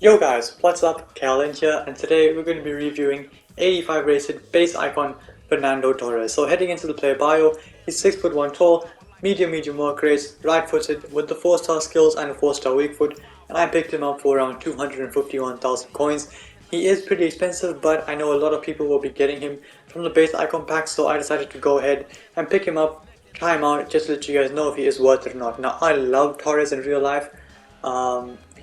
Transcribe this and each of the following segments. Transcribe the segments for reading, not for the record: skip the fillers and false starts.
Yo guys, what's up? Calvin here, and today we're going to be reviewing 85 rated base icon Fernando Torres. So heading into the player bio, he's 6'1" tall, medium work rate, right footed with the 4-star skills and a 4-star weak foot, and I picked him up for around 251,000 coins. He is pretty expensive, but I know a lot of people will be getting him from the base icon pack, so I decided to go ahead and pick him up, try him out, just to let you guys know if he is worth it or not. Now I love Torres in real life.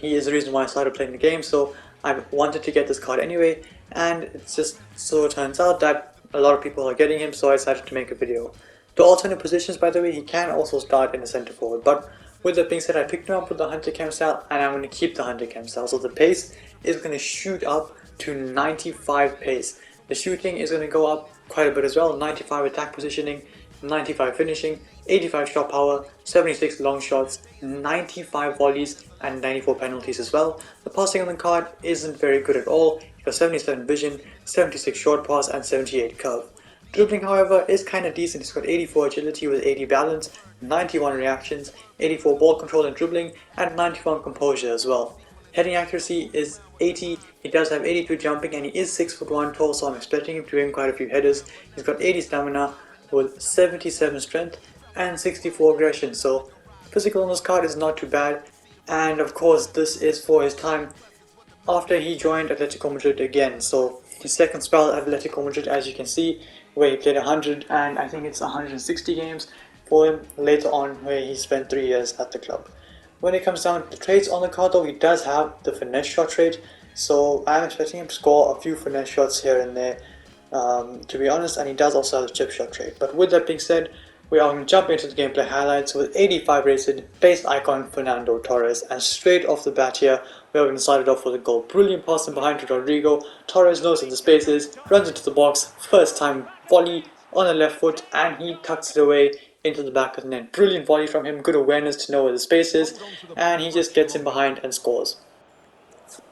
He is the reason why I started playing the game, so I wanted to get this card anyway, and it's just so it turns out that a lot of people are getting him, so I decided to make a video. The alternate positions, by the way, he can also start in the center forward, but with that being said, I picked him up with the Hunter Cam style, and I'm going to keep the Hunter Cam style, so the pace is going to shoot up to 95 pace. The shooting is going to go up quite a bit as well, 95 attack positioning, 95 finishing, 85 shot power, 76 long shots, 95 volleys and 94 penalties as well. The passing on the card isn't very good at all. He got 77 vision, 76 short pass and 78 curve. Dribbling however is kinda decent. He's got 84 agility with 80 balance, 91 reactions, 84 ball control and dribbling and 91 composure as well. Heading accuracy is 80, he does have 82 jumping and he is 6'1" tall, so I'm expecting him to win quite a few headers. He's got 80 stamina with 77 strength and 64 aggression, so physical on this card is not too bad. And of course this is for his time after he joined Atletico Madrid again, so his second spell at Atletico Madrid, as you can see, where he played 100 and I think it's 160 games for him later on, where he spent 3 years at the club. When it comes down to the traits on the card though, he does have the finesse shot trait, so I'm expecting him to score a few finesse shots here and there, to be honest, and he does also have the chip shot trait. But with that being said, we are going to jump into the gameplay highlights with 85 rated base icon Fernando Torres, and straight off the bat here we are going to start it off with a goal. Brilliant pass in behind to Rodrigo. Torres knows the spaces, runs into the box, first time volley on the left foot, and he tucks it away into the back of the net. Brilliant volley from him, good awareness to know where the space is, and he just gets in behind and scores.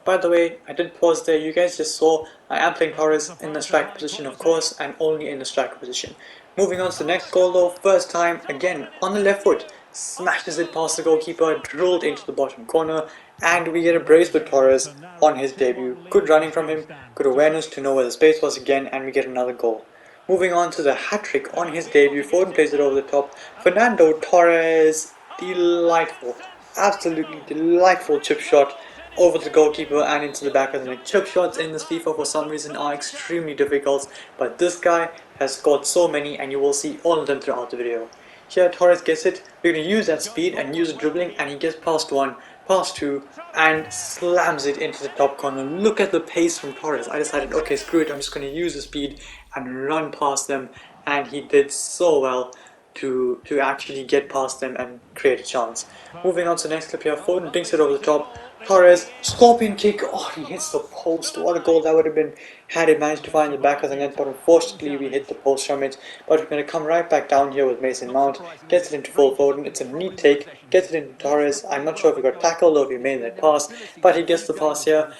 By the way, I did pause there, you guys just saw I am playing Torres in the striker position of course, and only in the striker position. Moving on to the next goal though, first time again on the left foot, smashes it past the goalkeeper, drilled into the bottom corner, and we get a brace with Torres on his debut. Good running from him, good awareness to know where the space was again, and we get another goal. Moving on to the hat-trick on his debut, Foden plays it over the top. Fernando Torres, delightful, absolutely delightful chip shot over the goalkeeper and into the back of the net. Chip shots in this FIFA for some reason are extremely difficult, but this guy has scored so many and you will see all of them throughout the video. Here Torres gets it, we're going to use that speed and use the dribbling, and he gets past one, past two, and slams it into the top corner. Look at the pace from Torres. I decided, okay, screw it, I'm just going to use the speed and run past them, and he did so well to actually get past them and create a chance. Moving on to the next clip here, Foden dinks it over the top. Torres, scorpion kick, oh, he hits the post. What a goal that would have been had it managed to find the back of the net, but unfortunately we hit the post from it. But we're going to come right back down here with Mason Mount, gets it into full Foden, it's a neat take, gets it into Torres. I'm not sure if he got tackled or if he made that pass, but he gets the pass here.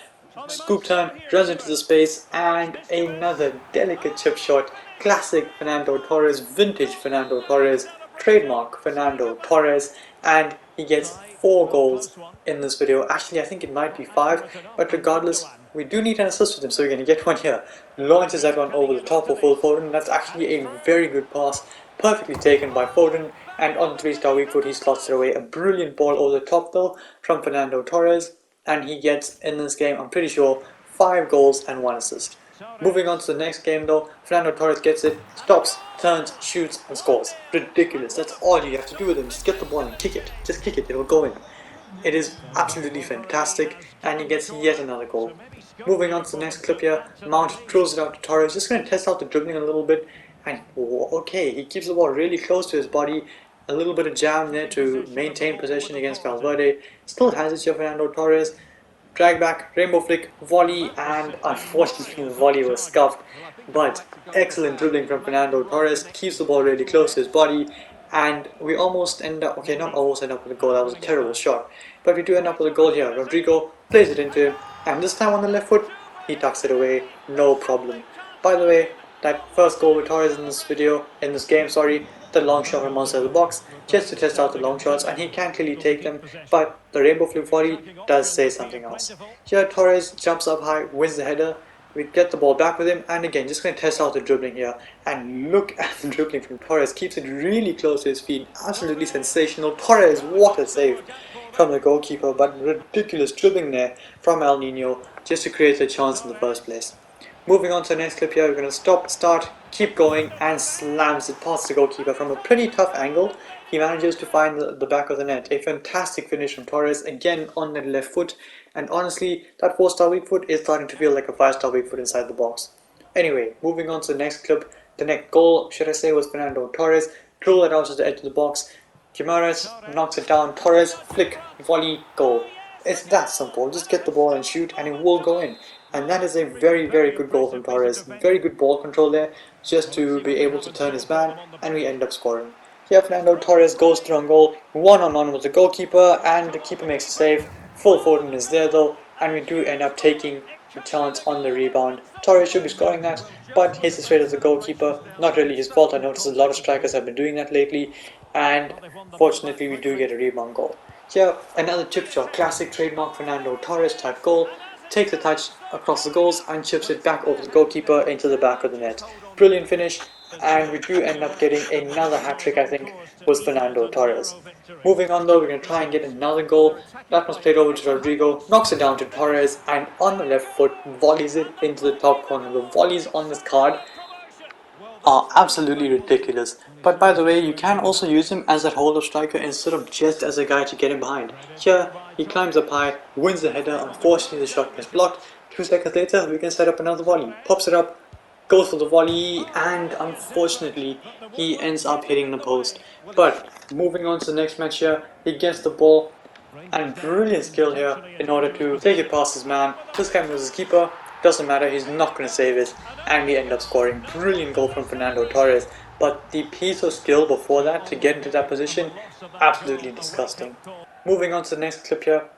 Scoop turn, runs into the space, and another delicate chip shot. Classic Fernando Torres, vintage Fernando Torres, trademark Fernando Torres, and he gets 4 goals in this video. Actually, I think it might be 5, but regardless, we do need an assist with him, so we're going to get one here. Launches that one over the top for full Foden. That's actually a very good pass, perfectly taken by Foden, and on the 3-star weak foot he slots it away. A brilliant ball over the top though from Fernando Torres, and he gets in this game, I'm pretty sure, 5 goals and 1 assist. Moving on to the next game though, Fernando Torres gets it, stops, turns, shoots and scores. Ridiculous, that's all you have to do with him, just get the ball and kick it. Just kick it, it'll go in. It is absolutely fantastic, and he gets yet another goal. Moving on to the next clip here, Mount drills it out to Torres, just going to test out the dribbling a little bit, and okay, he keeps the ball really close to his body, a little bit of jam there to maintain possession against Valverde. Still has it here, Fernando Torres. Drag back, rainbow flick, volley, and unfortunately the volley was scuffed. But excellent dribbling from Fernando Torres, keeps the ball really close to his body, and we almost end up, okay, not almost end up with a goal, that was a terrible shot. But we do end up with a goal here. Rodrigo plays it into him, and this time on the left foot, he tucks it away, no problem. By the way, that first goal with Torres in this video, in this game, sorry, the long shot from outside the box just to test out the long shots, and he can clearly take them, but the rainbow flip volley does say something else. Here Torres jumps up high, wins the header, we get the ball back with him, and again just going to test out the dribbling here, and look at the dribbling from Torres, keeps it really close to his feet, absolutely sensational. Torres, what a save from the goalkeeper, but ridiculous dribbling there from El Niño just to create a chance in the first place. Moving on to the next clip here, we're going to stop, start, keep going, and slams it past the goalkeeper from a pretty tough angle. He manages to find the back of the net. A fantastic finish from Torres, again on the left foot, and honestly, that 4-star weak foot is starting to feel like a 5-star weak foot inside the box. Anyway, moving on to the next clip, the next goal, should I say, was Fernando Torres. Drilled it out to the edge of the box. Guimaraes knocks it down, Torres, flick, volley, goal. It's that simple, just get the ball and shoot and it will go in. And that is a very good goal from Torres. Very good ball control there, just to be able to turn his man, and we end up scoring. Here Fernando Torres goes through on goal, one-on-one with the goalkeeper, and the keeper makes a save. Full Foden is there though, and we do end up taking a chance on the rebound. Torres should be scoring that, but hits it straight at the goalkeeper. Not really his fault, I noticed a lot of strikers have been doing that lately, and fortunately we do get a rebound goal. Here, another chip shot, classic trademark Fernando Torres type goal. Takes a touch across the goals and chips it back over the goalkeeper into the back of the net. Brilliant finish, and we do end up getting another hat-trick, I think, was Fernando Torres. Moving on though, we're going to try and get another goal. That was played over to Rodrigo, knocks it down to Torres, and on the left foot, volleys it into the top corner. The volleys on this card are absolutely ridiculous. But by the way, you can also use him as that hold-up striker instead of just as a guy to get him behind. Here, he climbs up high, wins the header, unfortunately the shot gets blocked. 2 seconds later, we can set up another volley. Pops it up, goes for the volley, and unfortunately, he ends up hitting the post. But moving on to the next match here, he gets the ball, and brilliant skill here in order to take it past his man. This guy was his keeper. Doesn't matter, he's not going to save it, and we end up scoring. Brilliant goal from Fernando Torres, but the piece of skill before that to get into that position, absolutely disgusting. Moving on to the next clip here,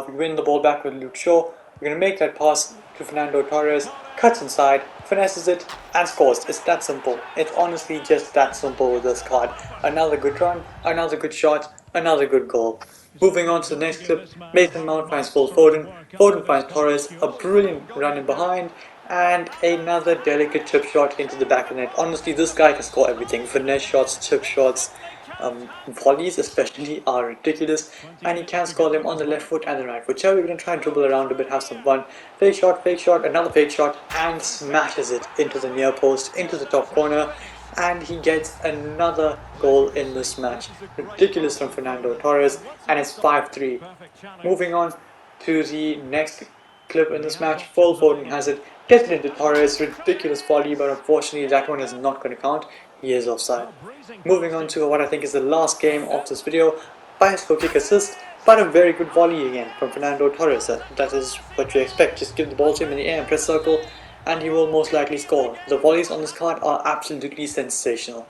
we win the ball back with Luke Shaw. We're going to make that pass to Fernando Torres, cuts inside, finesses it, and scores. It's that simple. It's honestly just that simple with this card. Another good run, another good shot, another good goal. Moving on to the next clip, Mason Mount finds Phil Foden, Foden finds Torres, a brilliant run in behind, and another delicate chip shot into the back of the net. Honestly, this guy can score everything. Finesse shots, chip shots, volleys especially are ridiculous, and he can score them on the left foot and the right foot. So we're going to try and dribble around a bit, have some fun. Fake shot, another fake shot, and smashes it into the near post, into the top corner. And he gets another goal in this match. Ridiculous from Fernando Torres, and it's 5-3. Moving on to the next clip in this match, Phil Foden has it, gets it into Torres, ridiculous volley, but unfortunately that one is not going to count. He is offside. Moving on to what I think is the last game of this video, bicycle kick assist, but a very good volley again from Fernando Torres. That is what you expect. Just give the ball to him in the air and press circle, and he will most likely score. The volleys on this card are absolutely sensational.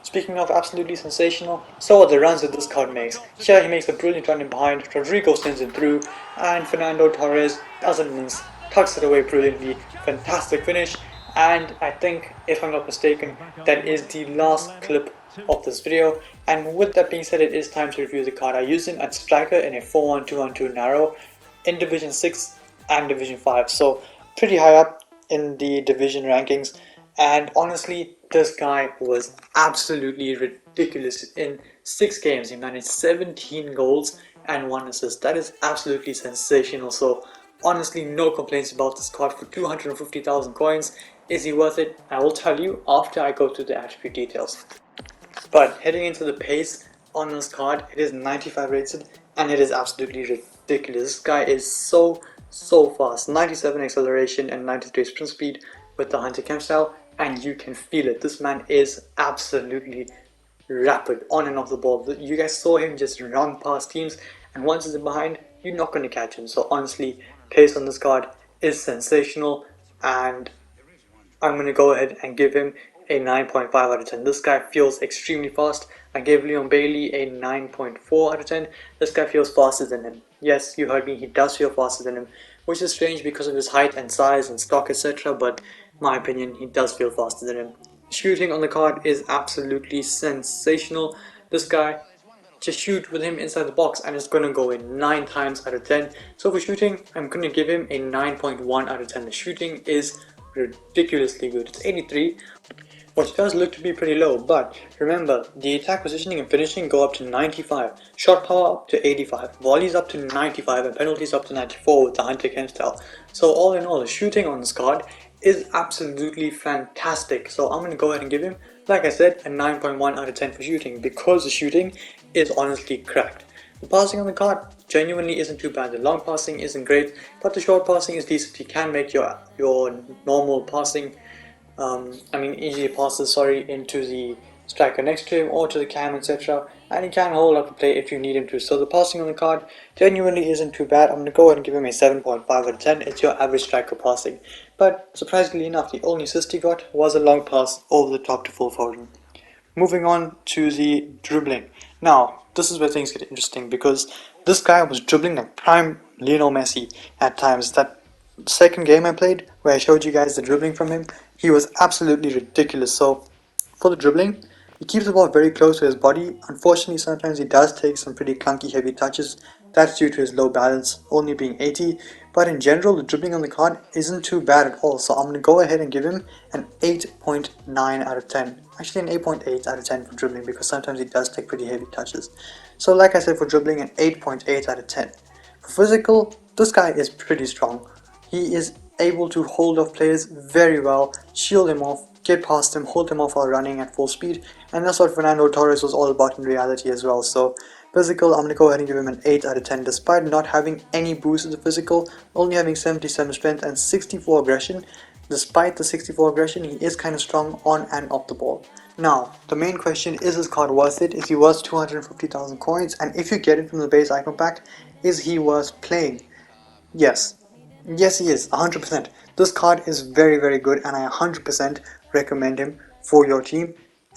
Speaking of absolutely sensational, so are the runs that this card makes. Here he makes a brilliant run in behind, Rodrigo sends him through, and Fernando Torres doesn't miss, tucks it away brilliantly. Fantastic finish, and I think, if I'm not mistaken, that is the last clip of this video. And with that being said, it is time to review the card. I use him at striker in a 4-1-2-1-2 narrow in Division 6 and Division 5, so pretty high up in the division rankings, and honestly this guy was absolutely ridiculous. In 6 games he managed 17 goals and 1 assist. That is absolutely sensational. So honestly, no complaints about this card. For 250,000 coins, is he worth it? I will tell you after I go through the attribute details. But heading into the pace on this card, it is 95 rated, and it is absolutely ridiculous. This guy is so fast. 97 acceleration and 93 sprint speed with the Hunter Kemp style, and you can feel it. This man is absolutely rapid on and off the ball. You guys saw him just run past teams, and once he's in behind, you're not going to catch him. So honestly, pace on this card is sensational, and I'm going to go ahead and give him a 9.5 out of 10. This guy feels extremely fast. I gave Leon Bailey a 9.4 out of 10. This guy feels faster than him. Yes, you heard me, he does feel faster than him, which is strange because of his height and size and stock, etc. But in my opinion, he does feel faster than him. shooting on the card is absolutely sensational. This guy, just shoot with him inside the box and it's gonna go in 9 times out of 10. So for shooting, I'm gonna give him a 9.1 out of 10. The shooting is ridiculously good. It's 83, which does look to be pretty low, but remember, the attack positioning and finishing go up to 95, shot power up to 85, volleys up to 95, and penalties up to 94 with the Hunter Kemp style. So all in all, the shooting on this card is absolutely fantastic. So I'm going to go ahead and give him, like I said, a 9.1 out of 10 for shooting, because the shooting is honestly cracked. The passing on the card genuinely isn't too bad. The long passing isn't great, but the short passing is decent. You can make your normal passing, easy passes, into the striker next to him or to the cam, etc. And he can hold up the play if you need him to. So the passing on the card genuinely isn't too bad. I'm going to go ahead and give him a 7.5 out of 10. It's your average striker passing. But surprisingly enough, the only assist he got was a long pass over the top to Phil Foden. Moving on to the dribbling. Now, this is where things get interesting, because this guy was dribbling like prime Lionel Messi at times. That second game I played, where I showed you guys the dribbling from him, he was absolutely ridiculous. So, for the dribbling, he keeps the ball very close to his body. Unfortunately, sometimes he does take some pretty clunky heavy touches. That's due to his low balance, only being 80. But in general, the dribbling on the card isn't too bad at all. So I'm going to go ahead and give him an 8.9 out of 10. Actually an 8.8 out of 10 for dribbling, because sometimes he does take pretty heavy touches. So like I said, for dribbling, an 8.8 out of 10. For physical, this guy is pretty strong. He is able to hold off players very well, shield him off, get past him, hold him off while running at full speed, and that's what Fernando Torres was all about in reality as well. So physical, I'm going to go ahead and give him an 8 out of 10, despite not having any boost in the physical, only having 77 strength and 64 aggression. Despite the 64 aggression, he is kind of strong on and off the ball. Now, the main question, is this card worth it? Is he worth 250,000 coins? And if you get it from the base icon pack, is he worth playing? Yes. Yes, he is, 100%. This card is very, very good, and I 100% recommend him for your team.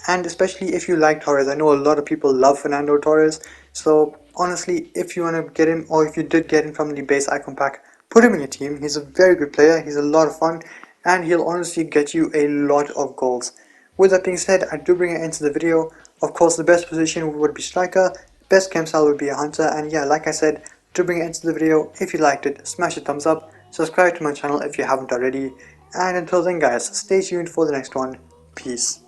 And especially if you like Torres. I know a lot of people love Fernando Torres. So honestly, if you want to get him, or if you did get him from the base icon pack, put him in your team. He's a very good player. He's a lot of fun, and he'll honestly get you a lot of goals. With that being said, I do bring it into the video. Of course, the best position would be striker. Best chem style would be a hunter. And yeah, like I said, to bring it into the video, if you liked it, smash a thumbs up. Subscribe to my channel if you haven't already. And until then guys, stay tuned for the next one. Peace.